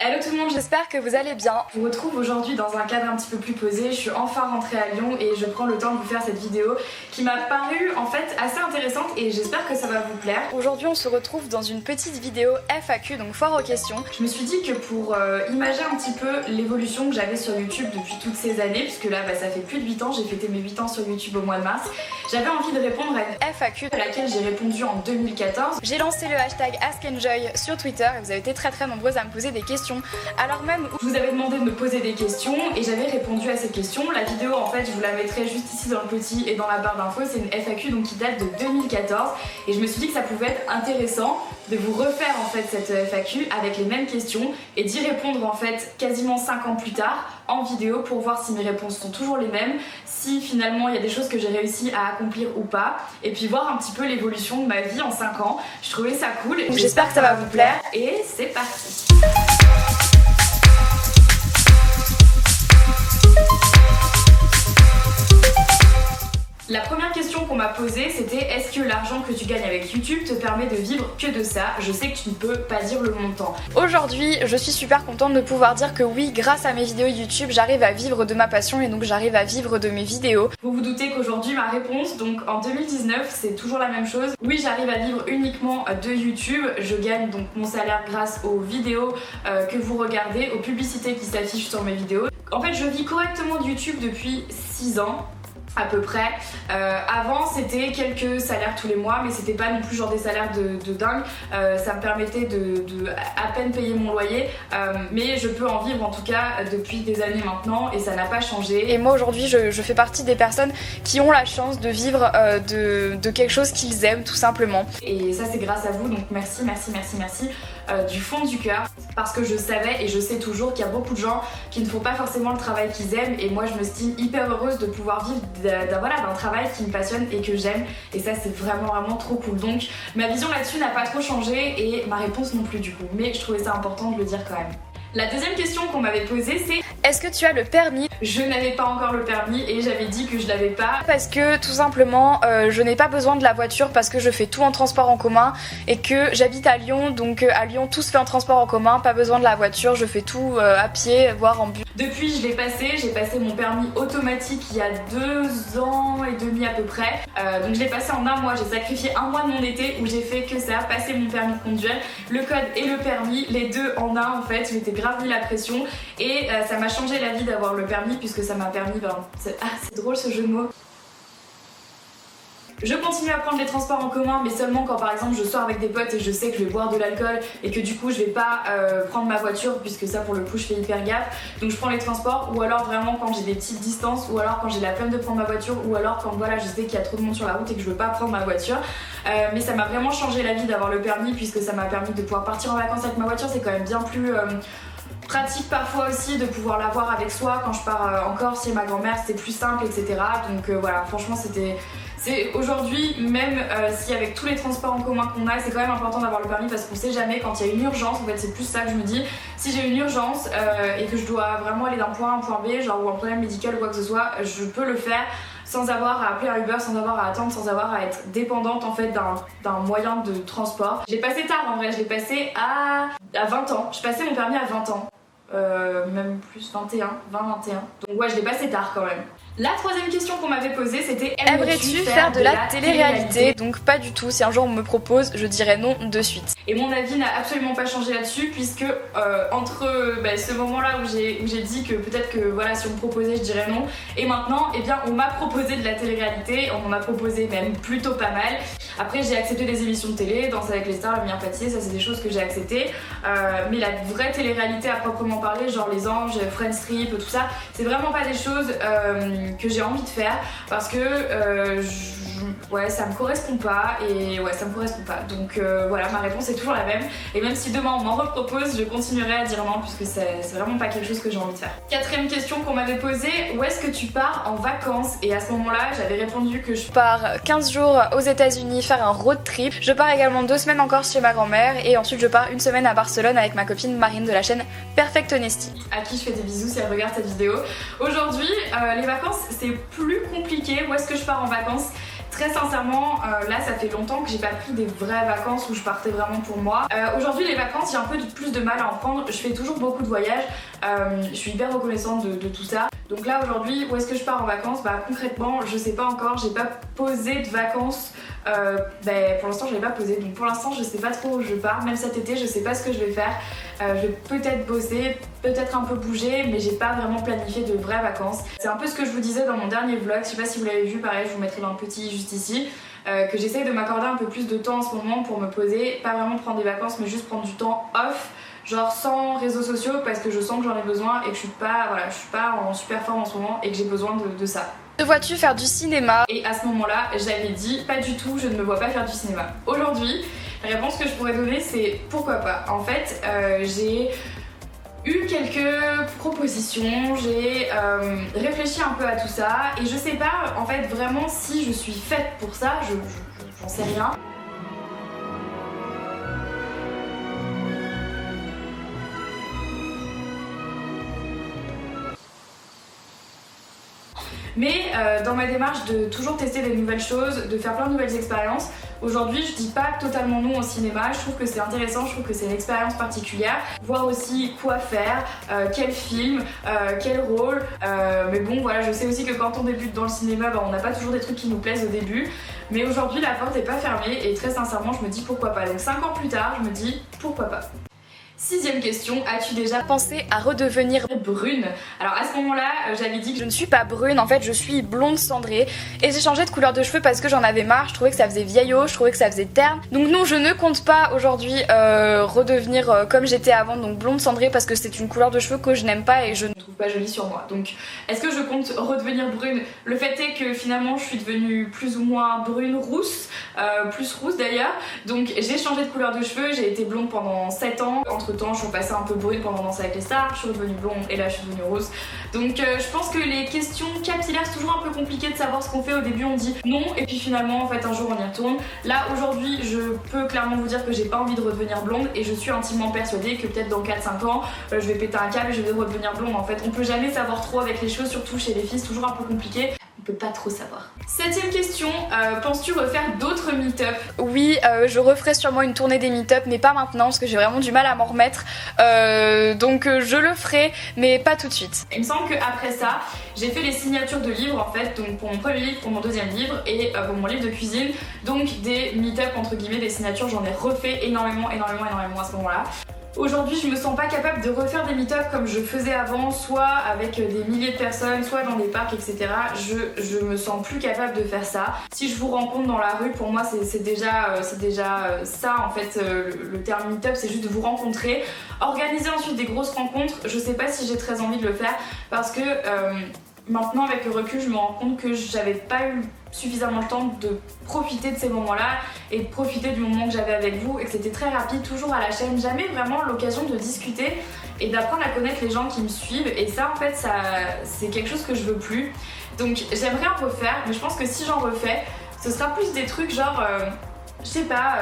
Hello tout le monde, j'espère que vous allez bien. Je vous retrouve aujourd'hui dans un cadre un petit peu plus posé. Je suis enfin rentrée à Lyon et je prends le temps de vous faire cette vidéo qui m'a paru en fait assez intéressante et j'espère que ça va vous plaire. Aujourd'hui on se retrouve dans une petite vidéo FAQ, donc foire aux questions. Je me suis dit que pour imaginer un petit peu l'évolution que j'avais sur YouTube depuis toutes ces années, puisque là ça fait plus de 8 ans, j'ai fêté mes 8 ans sur YouTube au mois de mars, j'avais envie de répondre à une FAQ à laquelle j'ai répondu en 2014. J'ai lancé le hashtag AskEnjoy sur Twitter et vous avez été très nombreuses à me poser des questions. Alors même où je vous avais demandé de me poser des questions et j'avais répondu à ces questions. La vidéo en fait je vous la mettrai juste ici dans le petit et dans la barre d'infos. C'est une FAQ donc qui date de 2014 et je me suis dit que ça pouvait être intéressant de vous refaire en fait cette FAQ avec les mêmes questions et d'y répondre en fait quasiment 5 ans plus tard en vidéo pour voir si mes réponses sont toujours les mêmes, si finalement il y a des choses que j'ai réussi à accomplir ou pas, et puis voir un petit peu l'évolution de ma vie en 5 ans. Je trouvais ça cool, j'espère que ça va vous plaire et c'est parti. La première question qu'on m'a posée c'était: est-ce que l'argent que tu gagnes avec YouTube te permet de vivre que de ça? Je sais que tu ne peux pas dire le montant. Aujourd'hui je suis super contente de pouvoir dire que oui, grâce à mes vidéos YouTube j'arrive à vivre de ma passion et donc j'arrive à vivre de mes vidéos. Vous vous doutez qu'aujourd'hui ma réponse, donc en 2019 c'est toujours la même chose. Oui, j'arrive à vivre uniquement de YouTube, je gagne donc mon salaire grâce aux vidéos que vous regardez, aux publicités qui s'affichent sur mes vidéos. En fait je vis correctement de YouTube depuis 6 ans à peu près. Avant c'était quelques salaires tous les mois mais c'était pas non plus genre des salaires de dingue. Ça me permettait de à peine payer mon loyer mais je peux en vivre en tout cas depuis des années maintenant et ça n'a pas changé. Et moi aujourd'hui je fais partie des personnes qui ont la chance de vivre de quelque chose qu'ils aiment tout simplement. Et ça c'est grâce à vous, donc merci du fond du cœur, parce que je savais et je sais toujours qu'il y a beaucoup de gens qui ne font pas forcément le travail qu'ils aiment et moi je me stime hyper heureuse de pouvoir vivre d'un travail qui me passionne et que j'aime et ça c'est vraiment trop cool. Donc ma vision là-dessus n'a pas trop changé et ma réponse non plus du coup, mais je trouvais ça important de le dire quand même. La deuxième question qu'on m'avait posée c'est: est-ce que tu as le permis? Je n'avais pas encore le permis et j'avais dit que je l'avais pas parce que tout simplement je n'ai pas besoin de la voiture parce que je fais tout en transport en commun et que j'habite à Lyon, donc à Lyon tout se fait en transport en commun, pas besoin de la voiture, je fais tout à pied voire en bus. Depuis je l'ai passé, j'ai passé mon permis automatique il y a 2 ans et demi à peu près, donc je l'ai passé en un mois, j'ai sacrifié un mois de mon été où j'ai fait que ça, passer mon permis de conduire, le code et le permis, les deux en un en fait. J'étais grave mis la pression et ça m'a changé la vie d'avoir le permis puisque ça m'a permis, c'est drôle ce jeu de mots. Je continue à prendre les transports en commun mais seulement quand par exemple je sors avec des potes et je sais que je vais boire de l'alcool et que du coup je vais pas prendre ma voiture puisque ça pour le coup je fais hyper gaffe, donc je prends les transports ou alors vraiment quand j'ai des petites distances ou alors quand j'ai la flemme de prendre ma voiture ou alors quand voilà je sais qu'il y a trop de monde sur la route et que je veux pas prendre ma voiture. Mais ça m'a vraiment changé la vie d'avoir le permis puisque ça m'a permis de pouvoir partir en vacances avec ma voiture. C'est quand même bien plus pratique parfois aussi de pouvoir l'avoir avec soi. Quand je pars en Corse chez ma grand-mère c'était plus simple etc. Donc voilà, franchement c'est aujourd'hui, même si avec tous les transports en commun qu'on a, c'est quand même important d'avoir le permis parce qu'on sait jamais quand il y a une urgence. En fait c'est plus ça que je me dis, si j'ai une urgence et que je dois vraiment aller d'un point A à un point B, genre ou un problème médical ou quoi que ce soit, je peux le faire sans avoir à appeler un Uber, sans avoir à attendre, sans avoir à être dépendante en fait d'un moyen de transport. Je l'ai passé tard en vrai, je l'ai passé à 20 ans, je passais mon permis à 20 ans. Même plus 21. Donc ouais je l'ai passé tard quand même. La troisième question qu'on m'avait posée c'était: aimerais-tu faire de la télé-réalité? Donc pas du tout, si un jour on me propose je dirais non de suite. Et mon avis n'a absolument pas changé là-dessus puisque entre ce moment là où j'ai dit que peut-être que voilà si on me proposait je dirais non et maintenant eh bien on m'a proposé de la télé-réalité, on m'en a proposé même plutôt pas mal. Après j'ai accepté des émissions de télé, Danse avec les stars, Le meilleur pâtissier, ça c'est des choses que j'ai acceptées, mais la vraie télé-réalité à proprement parler, genre Les Anges, Friends Trip, tout ça, c'est vraiment pas des choses que j'ai envie de faire parce que ouais ça me correspond pas et ouais ça me correspond pas, donc voilà ma réponse est toujours la même et même si demain on m'en repropose je continuerai à dire non puisque c'est vraiment pas quelque chose que j'ai envie de faire. Quatrième question qu'on m'avait posée: où est-ce que tu pars en vacances? Et à ce moment là j'avais répondu que je pars 15 jours aux États-Unis faire un road trip, je pars également 2 semaines encore chez ma grand-mère et ensuite je pars 1 semaine à Barcelone avec ma copine Marine de la chaîne Perfect Honesty, à qui je fais des bisous si elle regarde cette vidéo. Aujourd'hui les vacances c'est plus compliqué. Où est-ce que je pars en vacances? Très sincèrement, là ça fait longtemps que j'ai pas pris des vraies vacances où je partais vraiment pour moi. Aujourd'hui les vacances, j'ai un peu plus de mal à en prendre. Je fais toujours beaucoup de voyages, je suis hyper reconnaissante de tout ça. Donc là aujourd'hui, où est-ce que je pars en vacances? Bah concrètement, je sais pas encore, j'ai pas posé de vacances. Pour l'instant je l'ai pas posé, donc pour l'instant je sais pas trop où je pars. Même cet été je sais pas ce que je vais faire. Je vais peut-être bosser, peut-être un peu bouger, mais j'ai pas vraiment planifié de vraies vacances. C'est un peu ce que je vous disais dans mon dernier vlog, je sais pas si vous l'avez vu, pareil je vous mettrai un petit juste ici. Que j'essaye de m'accorder un peu plus de temps en ce moment pour me poser, pas vraiment prendre des vacances mais juste prendre du temps off, genre sans réseaux sociaux, parce que je sens que j'en ai besoin et que je suis pas en super forme en ce moment et que j'ai besoin de ça. Te vois-tu faire du cinéma? Et à ce moment-là, j'avais dit pas du tout, je ne me vois pas faire du cinéma. Aujourd'hui, la réponse que je pourrais donner c'est pourquoi pas. En fait, j'ai eu quelques propositions, j'ai réfléchi un peu à tout ça et je sais pas en fait vraiment si je suis faite pour ça, j'en sais rien. Mais dans ma démarche de toujours tester des nouvelles choses, de faire plein de nouvelles expériences, aujourd'hui je dis pas totalement non au cinéma, je trouve que c'est intéressant, je trouve que c'est une expérience particulière, voir aussi quoi faire, quel film, quel rôle, mais bon voilà, je sais aussi que quand on débute dans le cinéma, on n'a pas toujours des trucs qui nous plaisent au début, mais aujourd'hui la porte n'est pas fermée et très sincèrement je me dis pourquoi pas, donc 5 ans plus tard je me dis pourquoi pas. Sixième question, as-tu déjà Pensé à redevenir brune? Alors à ce moment-là, j'avais dit que je ne suis pas brune, en fait je suis blonde cendrée et j'ai changé de couleur de cheveux parce que j'en avais marre, je trouvais que ça faisait vieillot, je trouvais que ça faisait terne. Donc non, je ne compte pas aujourd'hui redevenir comme j'étais avant, donc blonde cendrée, parce que c'est une couleur de cheveux que je n'aime pas et je ne trouve pas jolie sur moi. Donc est-ce que je compte redevenir brune? Le fait est que finalement je suis devenue plus ou moins brune rousse, plus rousse d'ailleurs. Donc j'ai changé de couleur de cheveux, j'ai été blonde pendant 7 ans. Entre temps je suis passée un peu brune pendant Danse avec les stars, je suis redevenue blonde et là je suis devenue rousse. Donc je pense que les questions capillaires c'est toujours un peu compliqué de savoir ce qu'on fait. Au début on dit non et puis finalement en fait un jour on y retourne. Là aujourd'hui je peux clairement vous dire que j'ai pas envie de redevenir blonde et je suis intimement persuadée que peut-être dans 4-5 ans je vais péter un câble et je vais redevenir blonde. En fait on peut jamais savoir trop avec les cheveux, surtout chez les filles, c'est toujours un peu compliqué. On peut pas trop savoir. Septième question, penses-tu refaire d'autres meet-up? Oui, je referai sûrement une tournée des meet-up, mais pas maintenant parce que j'ai vraiment du mal à m'en remettre. Donc je le ferai, mais pas tout de suite. Il me semble qu'après ça, j'ai fait les signatures de livres en fait, donc pour mon premier livre, pour mon deuxième livre et pour mon livre de cuisine. Donc des meet-up entre guillemets, des signatures, j'en ai refait énormément à ce moment-là. Aujourd'hui je me sens pas capable de refaire des meet-up comme je faisais avant, soit avec des milliers de personnes, soit dans des parcs, etc. Je me sens plus capable de faire ça. Si je vous rencontre dans la rue, pour moi c'est déjà ça en fait, le terme meet-up c'est juste de vous rencontrer. Organiser ensuite des grosses rencontres, je sais pas si j'ai très envie de le faire parce que maintenant avec le recul je me rends compte que j'avais pas eu suffisamment le temps de profiter de ces moments-là et de profiter du moment que j'avais avec vous et que c'était très rapide, toujours à la chaîne, jamais vraiment l'occasion de discuter et d'apprendre à connaître les gens qui me suivent et ça en fait c'est quelque chose que je veux plus. Donc j'aimerais en refaire, mais je pense que si j'en refais ce sera plus des trucs genre je sais pas,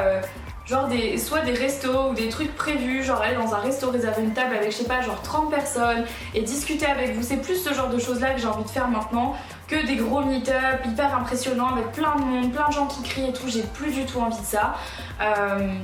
genre soit des restos ou des trucs prévus, genre aller dans un resto, réserver une table avec je sais pas genre 30 personnes et discuter avec vous. C'est plus ce genre de choses là que j'ai envie de faire maintenant que des gros meet-up hyper impressionnants avec plein de monde, plein de gens qui crient et tout. J'ai plus du tout envie de ça.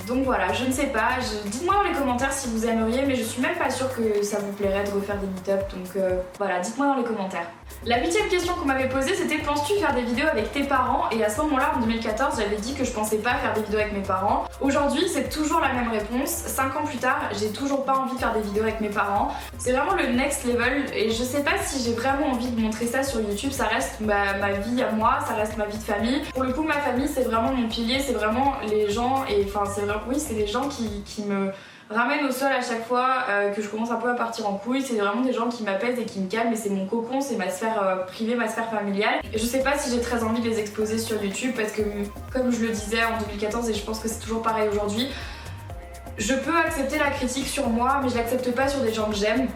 Donc voilà, je ne sais pas, dites-moi dans les commentaires si vous aimeriez, mais je suis même pas sûre que ça vous plairait de refaire des meet-up, donc voilà, dites-moi dans les commentaires. La 8ème question qu'on m'avait posée c'était penses-tu faire des vidéos avec tes parents? Et à ce moment-là, en 2014, j'avais dit que je pensais pas faire des vidéos avec mes parents. Aujourd'hui, c'est toujours la même réponse. 5 ans plus tard, j'ai toujours pas envie de faire des vidéos avec mes parents. C'est vraiment le next level et je sais pas si j'ai vraiment envie de montrer ça sur YouTube. Ça reste ma vie à moi, ça reste ma vie de famille. Pour le coup, ma famille, c'est vraiment mon pilier, c'est vraiment les gens et enfin, c'est les gens qui me ramène au sol à chaque fois que je commence un peu à partir en couille. C'est vraiment des gens qui m'apaisent et qui me calment et c'est mon cocon, c'est ma sphère privée, ma sphère familiale. Et je sais pas si j'ai très envie de les exposer sur YouTube parce que comme je le disais en 2014 et je pense que c'est toujours pareil aujourd'hui, je peux accepter la critique sur moi mais je l'accepte pas sur des gens que j'aime.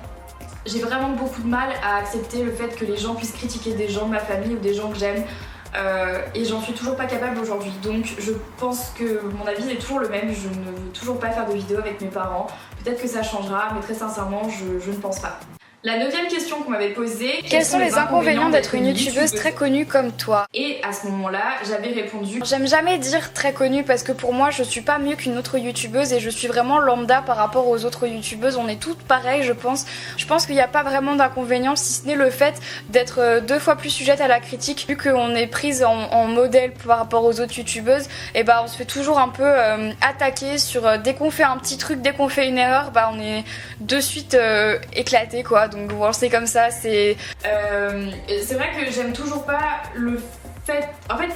J'ai vraiment beaucoup de mal à accepter le fait que les gens puissent critiquer des gens de ma famille ou des gens que j'aime. Et j'en suis toujours pas capable aujourd'hui, donc je pense que mon avis est toujours le même, je ne veux toujours pas faire de vidéos avec mes parents. Peut-être que ça changera, mais très sincèrement je ne pense pas. La 9e question qu'on m'avait posée, quels sont les inconvénients d'être une youtubeuse très connue comme toi? Et à ce moment-là, j'avais répondu... J'aime jamais dire très connue parce que pour moi, je suis pas mieux qu'une autre youtubeuse et je suis vraiment lambda par rapport aux autres youtubeuses. On est toutes pareilles, je pense. Je pense qu'il n'y a pas vraiment d'inconvénients si ce n'est le fait d'être 2 fois plus sujette à la critique. Vu qu'on est prise en modèle par rapport aux autres youtubeuses, et bah on se fait toujours un peu attaquer sur dès qu'on fait un petit truc, dès qu'on fait une erreur, bah on est de suite éclaté quoi. Donc bon, c'est comme ça, c'est vrai que j'aime toujours pas le fait... En fait,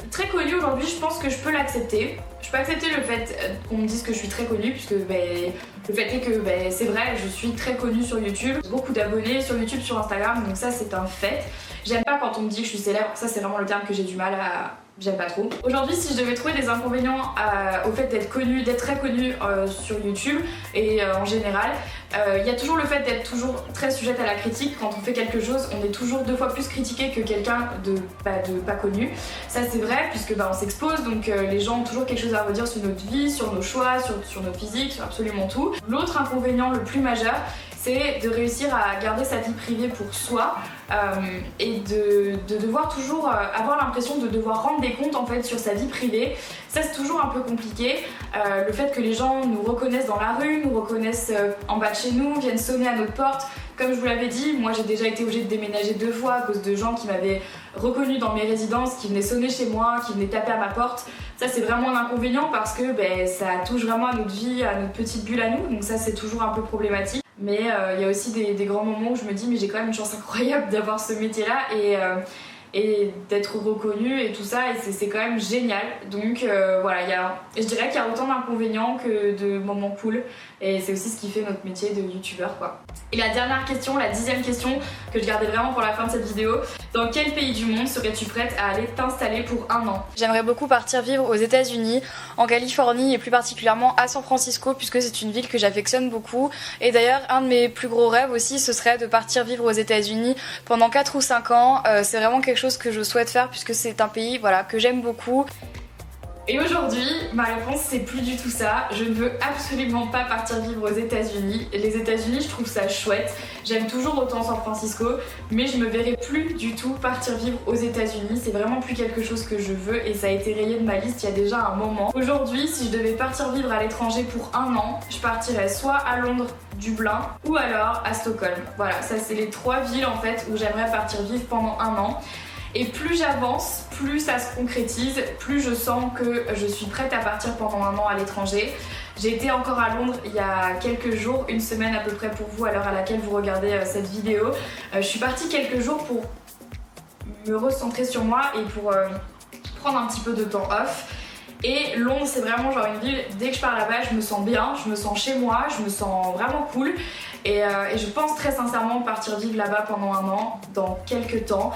très connue aujourd'hui, je pense que je peux l'accepter. Je peux accepter le fait qu'on me dise que je suis très connue, puisque le fait est que c'est vrai, je suis très connue sur YouTube. J'ai beaucoup d'abonnés sur YouTube, sur Instagram, donc ça c'est un fait. J'aime pas quand on me dit que je suis célèbre, ça c'est vraiment le terme que j'ai du mal à... J'aime pas trop. Aujourd'hui, si je devais trouver des inconvénients au fait d'être connue, d'être très connue sur YouTube et en général, il y a toujours le fait d'être toujours très sujette à la critique. Quand on fait quelque chose, on est toujours 2 fois plus critiqué que quelqu'un de pas connu. Ça c'est vrai puisque on s'expose, donc les gens ont toujours quelque chose à redire sur notre vie, sur nos choix, sur notre physique, sur absolument tout. L'autre inconvénient le plus majeur, c'est de réussir à garder sa vie privée pour soi et de devoir toujours avoir l'impression de devoir rendre des comptes en fait sur sa vie privée. Ça c'est toujours un peu compliqué. Le fait que les gens nous reconnaissent dans la rue, nous reconnaissent en bas de chez nous, viennent sonner à notre porte. Comme je vous l'avais dit, moi j'ai déjà été obligée de déménager 2 fois à cause de gens qui m'avaient reconnue dans mes résidences, qui venaient sonner chez moi, qui venaient taper à ma porte. Ça c'est vraiment un inconvénient parce que ça touche vraiment à notre vie, à notre petite bulle à nous, donc ça c'est toujours un peu problématique. Mais il y a aussi des grands moments où je me dis mais j'ai quand même une chance incroyable d'avoir ce métier là et d'être reconnue et tout ça, et c'est quand même génial. Donc voilà, je dirais qu'il y a autant d'inconvénients que de moments cool, et c'est aussi ce qui fait notre métier de youtubeur quoi. Et la dernière question, la 10e question que je gardais vraiment pour la fin de cette vidéo: dans quel pays du monde serais-tu prête à aller t'installer pour 1 an? J'aimerais beaucoup partir vivre aux États-Unis, en Californie et plus particulièrement à San Francisco, puisque c'est une ville que j'affectionne beaucoup. Et d'ailleurs, un de mes plus gros rêves aussi, ce serait de partir vivre aux États-Unis pendant 4 ou 5 ans. C'est vraiment quelque chose que je souhaite faire puisque c'est un pays que j'aime beaucoup. Et aujourd'hui, ma réponse c'est plus du tout ça. Je ne veux absolument pas partir vivre aux États-Unis. Les États-Unis, je trouve ça chouette. J'aime toujours autant San Francisco, mais je me verrai plus du tout partir vivre aux États-Unis. C'est vraiment plus quelque chose que je veux et ça a été rayé de ma liste il y a déjà un moment. Aujourd'hui, si je devais partir vivre à l'étranger pour 1 an, je partirais soit à Londres, Dublin ou alors à Stockholm. Voilà, ça c'est les 3 villes en fait où j'aimerais partir vivre pendant 1 an. Et plus j'avance, plus ça se concrétise, plus je sens que je suis prête à partir pendant 1 an à l'étranger. J'ai été encore à Londres il y a quelques jours, 1 semaine à peu près pour vous à l'heure à laquelle vous regardez cette vidéo. Je suis partie quelques jours pour me recentrer sur moi et pour prendre un petit peu de temps off. Et Londres c'est vraiment genre une ville, dès que je pars là-bas je me sens bien, je me sens chez moi, je me sens vraiment cool. Et je pense très sincèrement partir vivre là-bas pendant 1 an, dans quelques temps.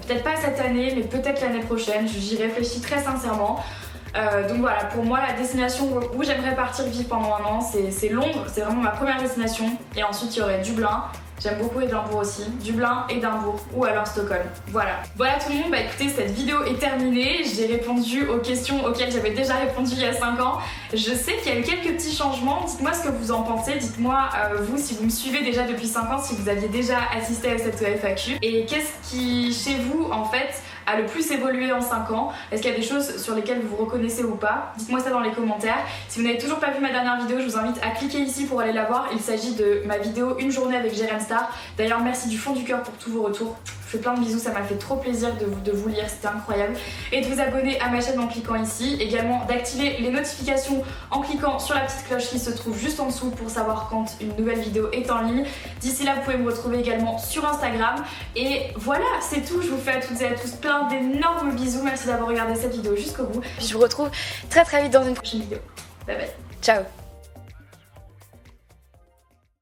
Peut-être pas cette année, mais peut-être l'année prochaine, j'y réfléchis très sincèrement. Donc voilà, pour moi la destination où j'aimerais partir vivre pendant 1 an, c'est Londres, c'est vraiment ma première destination. Et ensuite il y aurait Dublin. J'aime beaucoup Édimbourg aussi, Dublin, Édimbourg ou alors Stockholm. Voilà. Voilà tout le monde, écoutez, cette vidéo est terminée. J'ai répondu aux questions auxquelles j'avais déjà répondu il y a 5 ans. Je sais qu'il y a eu quelques petits changements, dites-moi ce que vous en pensez, dites-moi vous si vous me suivez déjà depuis 5 ans, si vous aviez déjà assisté à cette FAQ. Et qu'est-ce qui chez vous en fait a le plus évolué en 5 ans? Est-ce qu'il y a des choses sur lesquelles vous vous reconnaissez ou pas? Dites-moi ça dans les commentaires. Si vous n'avez toujours pas vu ma dernière vidéo, je vous invite à cliquer ici pour aller la voir. Il s'agit de ma vidéo 1 journée avec Jérém Star. D'ailleurs merci du fond du cœur pour tous vos retours. Je fais plein de bisous, ça m'a fait trop plaisir de vous lire, c'était incroyable. Et de vous abonner à ma chaîne en cliquant ici. Également d'activer les notifications en cliquant sur la petite cloche qui se trouve juste en dessous pour savoir quand une nouvelle vidéo est en ligne. D'ici là vous pouvez me retrouver également sur Instagram. Et voilà, c'est tout, je vous fais à toutes et à tous plein d'énormes bisous. Merci d'avoir regardé cette vidéo jusqu'au bout. Puis je vous retrouve très vite dans une prochaine vidéo. Bye bye. Ciao.